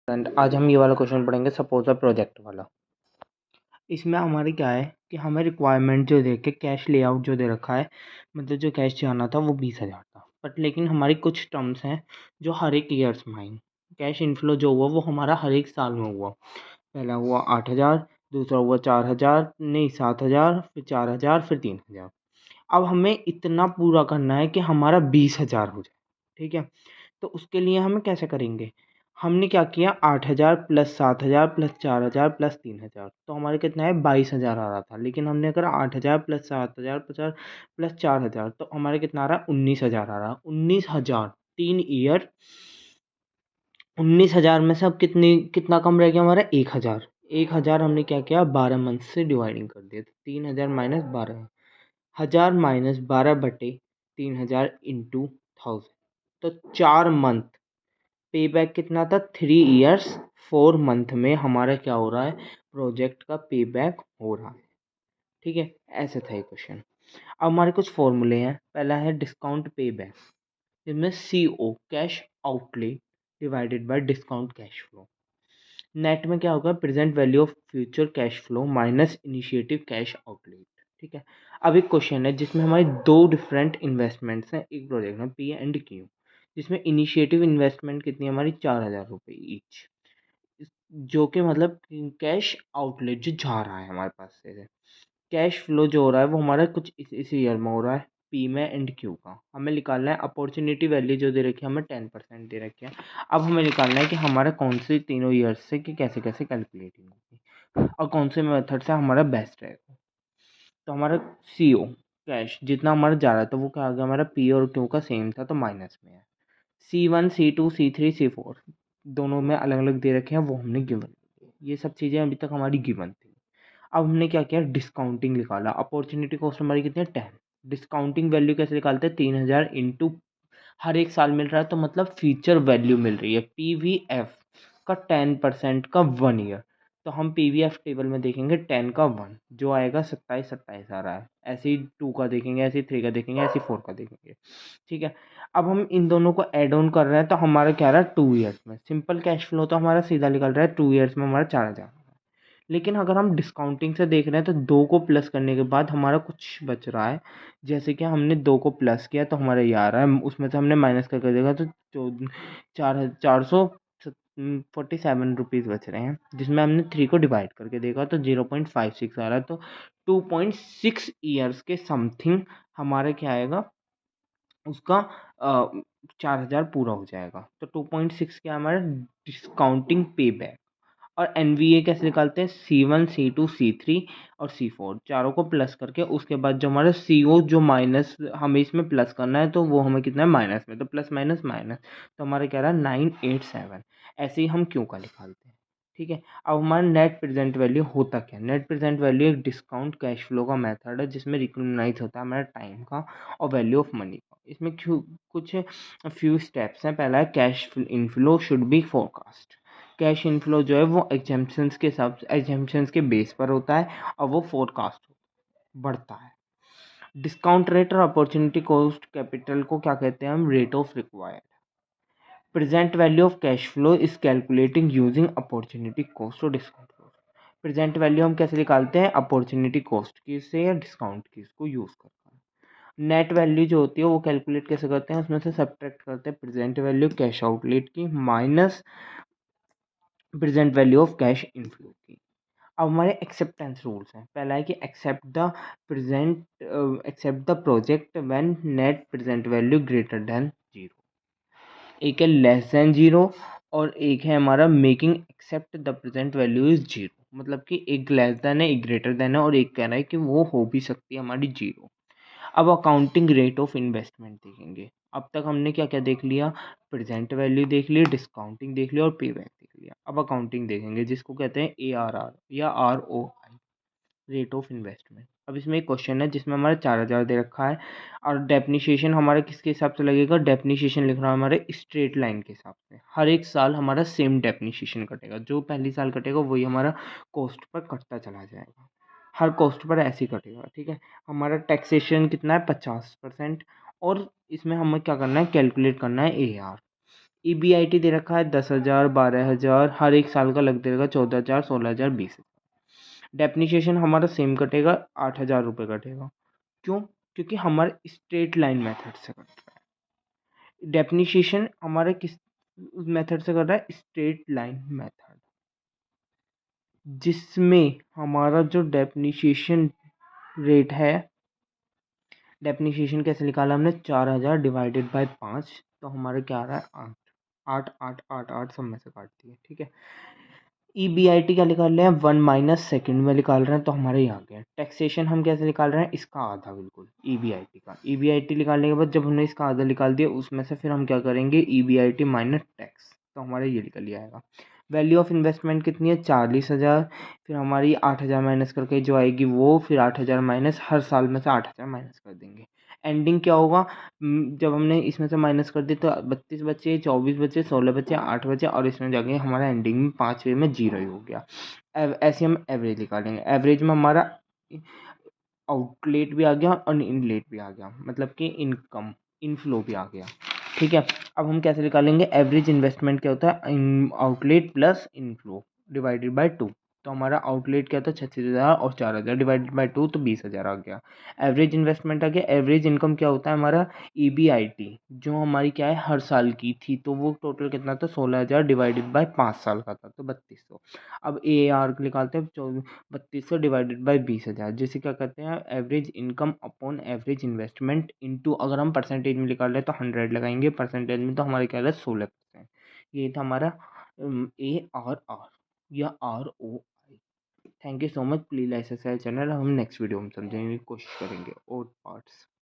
And आज हम ये वाला क्वेश्चन पढ़ेंगे सपोज अ प्रोजेक्ट वाला। इसमें हमारी क्या है कि हमें रिक्वायरमेंट जो दे के कैश लेआउट जो दे रखा है, मतलब जो कैश जाना था वो 20,000 था, बट लेकिन हमारी कुछ टर्म्स हैं जो हर एक ईयर्स में आई। कैश इनफ्लो जो हुआ वो हमारा हर एक साल में हुआ। पहला हुआ 8,000, दूसरा हुआ 4,000, नहीं 7,000, फिर 4,000, फिर 3,000। अब हमें इतना पूरा करना है कि हमारा 20,000 हो जाए, ठीक है। तो उसके लिए हमें कैसे करेंगे? हमने क्या किया, 8,000 प्लस 7,000 प्लस 4,000 प्लस 3,000, तो हमारे कितना है 22,000 आ रहा था। लेकिन हमने अगर 8,000 प्लस 7,000 प्लस 4,000, तो हमारे कितना आ रहा है 19,000 आ रहा है। 19,000 3 ईयर, 19,000 में से अब कितना कम रह गया हमारा 1,000। 1,000 हमने क्या किया 12 मंथ से डिवाइडिंग कर दिया, तो 3,000 माइनस 12, 1,000 माइनस 12 बटे 3,000 इंटू 1000, तो 4 मंथ पे बैक कितना था 3 ईयर्स 4 मंथ में हमारा क्या हो रहा है, प्रोजेक्ट का पे बैक हो रहा है। ठीक है, ऐसे था ये क्वेश्चन। अब हमारे कुछ फॉर्मूले हैं। पहला है डिस्काउंट पे बैक, जिसमें CO cash outlay divided by discount cash flow. Net में क्या होगा, present value of future cash flow minus initiative cash outlay. ठीक है। अब एक क्वेश्चन है जिसमें हमारी दो डिफरेंट इन्वेस्टमेंट्स हैं एक प्रोजेक्ट में, P&Q, जिसमें इनिशिएटिव इन्वेस्टमेंट कितनी है हमारी 4,000 रुपये ईच, जो कि मतलब कैश आउटलेट जो जा रहा है हमारे पास से। कैश फ्लो जो हो रहा है वो हमारा कुछ इस ईयर में हो रहा है P में एंड Q का। हमें निकालना है अपॉर्चुनिटी वैल्यू जो दे रखी है, हमें 10% दे रखी है। अब हमें निकालना है कि हमारा कौन से तीनों ईयर्स से कि कैसे कैसे कैलकुलेटिंग होगी और कौन से मेथड से हमारा बेस्ट रहेगा। तो हमारा CO कैश जितना हमारा जा रहा था वो क्या आ गया हमारा P और Q का सेम था, तो माइनस में है। C1 C2 C3 C4 दोनों में अलग अलग दे रखे हैं, वो हमने गिवन। ये सब चीज़ें अभी तक हमारी गिवन थी। अब हमने क्या किया, डिस्काउंटिंग निकाला। अपॉर्चुनिटी कॉस्ट हमारी कितनी है 10। डिस्काउंटिंग वैल्यू कैसे निकालते हैं, 3,000 इंटू हर एक साल मिल रहा है, तो मतलब फ्यूचर वैल्यू मिल रही है PVF का 10% का 1 ईयर। तो हम PVF टेबल में देखेंगे 10 का 1 जो आएगा 27 आ रहा है। ऐसे ही 2 का देखेंगे, ऐसे ही 3 का देखेंगे, ऐसे ही 4 का देखेंगे। ठीक है। अब हम इन दोनों को ऐड ऑन कर रहे हैं, तो हमारा क्या रहा है 2 ईयर्स में। सिंपल कैश फ्लो तो हमारा सीधा निकल रहा है 2 ईयर्स में हमारा 4,000। लेकिन अगर हम डिस्काउंटिंग से देख रहे हैं तो 2 को प्लस करने के बाद हमारा कुछ बच रहा है। जैसे कि हमने 2 को प्लस किया तो हमारा ये आ रहा है, उसमें से हमने माइनस करके देखा तो 447 रुपीज़ बच रहे हैं, जिसमें हमने 3 को डिवाइड करके देखा तो 0.56 आ रहा है। तो 2.6 ईयर्स के समथिंग हमारा क्या आएगा, उसका 4,000 पूरा हो जाएगा। तो 2.6 क्या हमारा डिस्काउंटिंग पे बैक। और NVA कैसे निकालते हैं, C1 C2 C3 और C4 चारों को प्लस करके उसके बाद जो हमारा CO जो माइनस हमें इसमें प्लस करना है, तो वो हमें कितना है माइनस में, तो प्लस माइनस माइनस, तो हमारा क्या रहा है 987। ऐसे ही हम क्यों का निकालते हैं। ठीक है। अब हमारा नेट प्रेजेंट वैल्यू होता क्या है, नेट प्रेजेंट वैल्यू एक डिस्काउंट कैश फ्लो का मेथड है जिसमें रिकग्नाइज होता है हमारा टाइम का और वैल्यू ऑफ मनी का। इसमें कुछ फ्यू स्टेप्स हैं। पहला है cash inflow should be forecast. Cash inflow जो है वो एग्जाम्पशंस के बेस पर होता है और वो फोरकास्ट बढ़ता है। डिस्काउंट रेट और अपॉर्चुनिटी कॉस्ट कैपिटल को क्या कहते हैं हम, rate of required. Present value of cash flow is calculating using opportunity cost और डिस्काउंट कॉस्ट। प्रेजेंट वैल्यू हम कैसे निकालते हैं, अपॉर्चुनिटी कॉस्ट की से या डिस्काउंट की को यूज करके। नेट वैल्यू जो होती है वो कैलकुलेट कैसे करते हैं, उसमें से सब्ट्रैक्ट करते हैं प्रेजेंट वैल्यू कैश आउटलेट की minus present value of cash inflow की। अब हमारे एक्सेप्टेंस रूल्स हैं। पहला है कि accept the project when net present value greater than 0। एक है लेस देन 0 और एक है हमारा making accept the present value is 0। मतलब कि एक लेस देन है, एक ग्रेटर देन है और एक कह रहा है कि वो हो भी सकती है हमारी 0। अब अकाउंटिंग रेट ऑफ इन्वेस्टमेंट देखेंगे। अब तक हमने क्या क्या देख लिया, प्रेजेंट वैल्यू देख ली, डिस्काउंटिंग देख लिया और पे बैक देख लिया। अब अकाउंटिंग देखेंगे जिसको कहते हैं ARR या ROI, रेट ऑफ इन्वेस्टमेंट। अब इसमें एक क्वेश्चन है जिसमें हमारा 4,000 दे रखा है और डेप्रिसिएशन हमारा किसके हिसाब से लगेगा, डेप्रिसिएशन लिख रहा है हमारे स्ट्रेट लाइन के हिसाब से। हर एक साल हमारा सेम डेप्रिसिएशन कटेगा, जो पहली साल कटेगा वही हमारा कॉस्ट पर कटता चला जाएगा। हर कॉस्ट पर ऐसे ही कटेगा। ठीक है। हमारा टैक्सेशन कितना है 50%। और इसमें हमें क्या करना है, कैलकुलेट करना है AR। EBIT दे रखा है 10,000, 12,000, हर एक साल का लग जाएगा 14,000, 16,000, 20,000। डेप्रिसिएशन हमारा सेम कटेगा, 8,000 रुपये कटेगा। क्यों? क्योंकि हमारे स्ट्रेट लाइन मेथड से कट रहा है। डेप्रिसिएशन हमारे किस मेथड से कर रहा है? स्ट्रेट लाइन मेथड, जिसमें हमारा जो डेप्रिसिएशन रेट है, डेप्रिसिएशन कैसे निकाला हमने? 4,000 डिवाइडेड बाय 5, तो हमारा क्या आ रहा है? 8 8 8 8 8 सब में से काट दिए, ठीक है। EBIT क्या निकाल रहे हैं? 1 - सेकंड में निकाल रहे हैं, तो हमारे यहाँ गया। टैक्सेशन हम कैसे निकाल रहे हैं? इसका आधा बिल्कुल, EBIT का। EBIT निकालने के बाद जब हमने इसका आधा निकाल दिया, उसमें से फिर हम क्या करेंगे? EBIT माइनस टैक्स, तो हमारा ये निकल ही आएगा। वैल्यू ऑफ इन्वेस्टमेंट कितनी है? 40,000। फिर हमारी 8,000 माइनस करके जो आएगी वो, फिर 8,000 माइनस, हर साल में से 8,000 माइनस कर देंगे। एंडिंग क्या होगा? जब हमने इसमें से माइनस कर दिया तो 32 बचे, 24 बचे, 16 बचे, 8 बचे, और इसमें जाके हमारा एंडिंग में 5वें में 0 ही हो गया। ऐसे हम एवरेज निकालेंगे। एवरेज में हमारा आउटलेट भी आ गया और इनलेट भी आ गया, मतलब कि इनकम, इनफ्लो भी आ गया, ठीक है। अब हम कैसे निकालेंगे? एवरेज इन्वेस्टमेंट क्या होता है? Outlet plus inflow divided by 2। तो हमारा आउटलेट क्या था? 36,000, और 4,000 डिवाइडेड बाय 2, तो 20,000 आ गया। एवरेज इन्वेस्टमेंट आ गया। एवरेज इनकम क्या होता है हमारा? EBIT, जो हमारी क्या है? हर साल की थी, तो वो टोटल कितना था? 16,000 डिवाइडेड बाय 5 साल का था, तो 3200। अब AAR निकालते हैं, 3200 डिवाइडेड बाय 20,000, जिसे क्या कहते हैं? Average income upon average investment into, अगर हम परसेंटेज में निकाल रहे हैं तो 100 लगाएंगे, परसेंटेज में तो हमारे क्या है? 16%। ये था हमारा ARR या ROI। Thank you so much. Please like subscribe channel. हम नेक्स्ट वीडियो में समझेंगे, कोशिश करेंगे और पार्ट्स।